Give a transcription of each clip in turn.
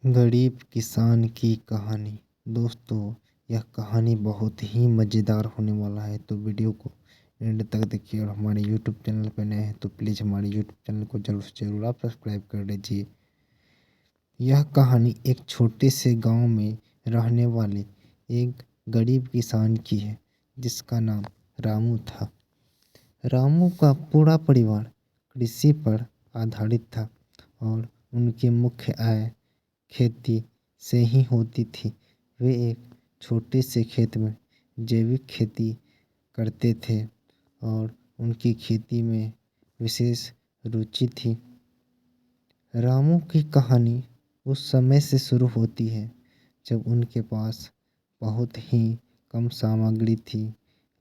गरीब किसान की कहानी। दोस्तों, यह कहानी बहुत ही मज़ेदार होने वाला है, तो वीडियो को एंड तक देखिए। और हमारे यूट्यूब चैनल पर नए हैं तो प्लीज़ हमारे यूट्यूब चैनल को जरूर से जरूर आप सब्सक्राइब कर लीजिए। यह कहानी एक छोटे से गांव में रहने वाले एक गरीब किसान की है, जिसका नाम रामू था। रामू का पूरा परिवार कृषि पर आधारित था और उनकी मुख्य आय खेती से ही होती थी। वे एक छोटे से खेत में जैविक खेती करते थे और उनकी खेती में विशेष रुचि थी। रामू की कहानी उस समय से शुरू होती है जब उनके पास बहुत ही कम सामग्री थी,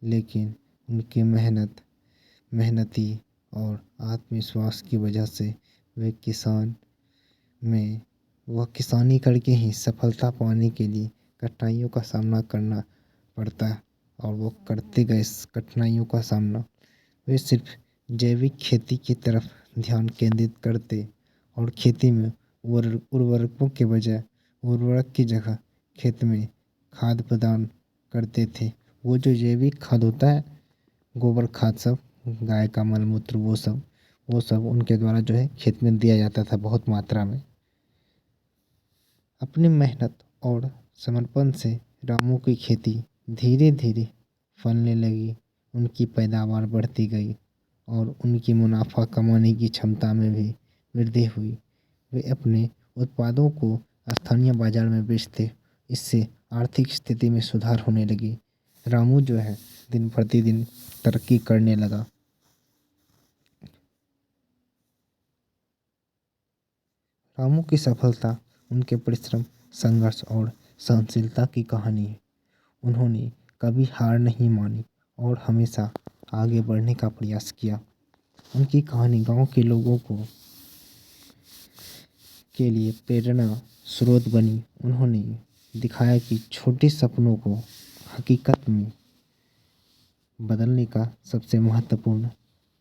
लेकिन उनकी मेहनती और आत्मविश्वास की वजह से वह किसानी करके ही सफलता पाने के लिए कठिनाइयों का सामना करना पड़ता है। और वो करते गए इस कठिनाइयों का सामना। वे सिर्फ जैविक खेती की तरफ ध्यान केंद्रित करते और खेती में उर्वरकों के बजाय उर्वरक की जगह खेत में खाद प्रदान करते थे। वो जो जैविक खाद होता है, गोबर खाद, सब गाय का मल मूत्र, वो सब उनके द्वारा जो है खेत में दिया जाता था बहुत मात्रा में। अपनी मेहनत और समर्पण से रामू की खेती धीरे धीरे फलने लगी। उनकी पैदावार बढ़ती गई और उनकी मुनाफा कमाने की क्षमता में भी वृद्धि हुई। वे अपने उत्पादों को स्थानीय बाजार में बेचते। इससे आर्थिक स्थिति में सुधार होने लगी। रामू जो है दिन प्रतिदिन तरक्की करने लगा। रामू की सफलता उनके परिश्रम, संघर्ष और सहनशीलता की कहानी है। उन्होंने कभी हार नहीं मानी और हमेशा आगे बढ़ने का प्रयास किया। उनकी कहानी गांव के लोगों के लिए प्रेरणा स्रोत बनी। उन्होंने दिखाया कि छोटे सपनों को हकीकत में बदलने का सबसे महत्वपूर्ण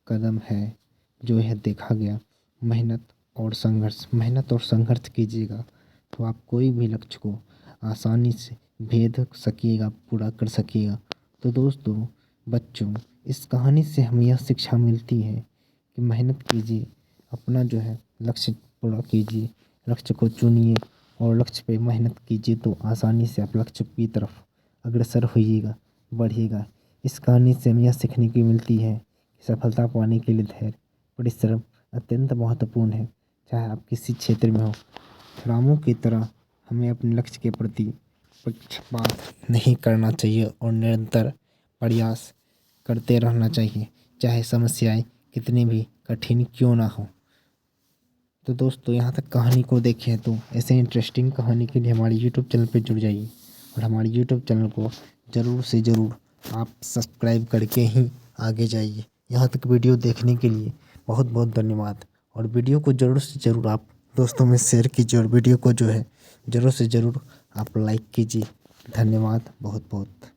कदम है जो यह देखा गया। मेहनत और संघर्ष कीजिएगा तो आप कोई भी लक्ष्य को आसानी से भेद सकिएगा, पूरा कर सकिएगा। तो दोस्तों, बच्चों, इस कहानी से हमें यह शिक्षा मिलती है कि मेहनत कीजिए, अपना जो है लक्ष्य पूरा कीजिए, लक्ष्य को चुनिए और लक्ष्य पे मेहनत कीजिए तो आसानी से आप लक्ष्य की तरफ अग्रसर होइएगा, बढ़िएगा। इस कहानी से हमें यह सीखने की मिलती है कि सफलता पाने के लिए धैर्य, परिश्रम अत्यंत महत्वपूर्ण है, चाहे आप किसी क्षेत्र में हो। रामू की तरह हमें अपने लक्ष्य के प्रति पक्षपात नहीं करना चाहिए और निरंतर प्रयास करते रहना चाहिए, चाहे समस्याएं कितनी भी कठिन क्यों ना हो। तो दोस्तों, यहाँ तक कहानी को देखें तो ऐसे इंटरेस्टिंग कहानी के लिए हमारे यूट्यूब चैनल पर जुड़ जाइए और हमारे यूट्यूब चैनल को ज़रूर से ज़रूर आप सब्सक्राइब करके ही आगे जाइए। यहाँ तक वीडियो देखने के लिए बहुत बहुत धन्यवाद। और वीडियो को ज़रूर से ज़रूर आप दोस्तों में शेयर कीजिए और वीडियो को जो है ज़रूर से ज़रूर आप लाइक कीजिए। धन्यवाद बहुत बहुत।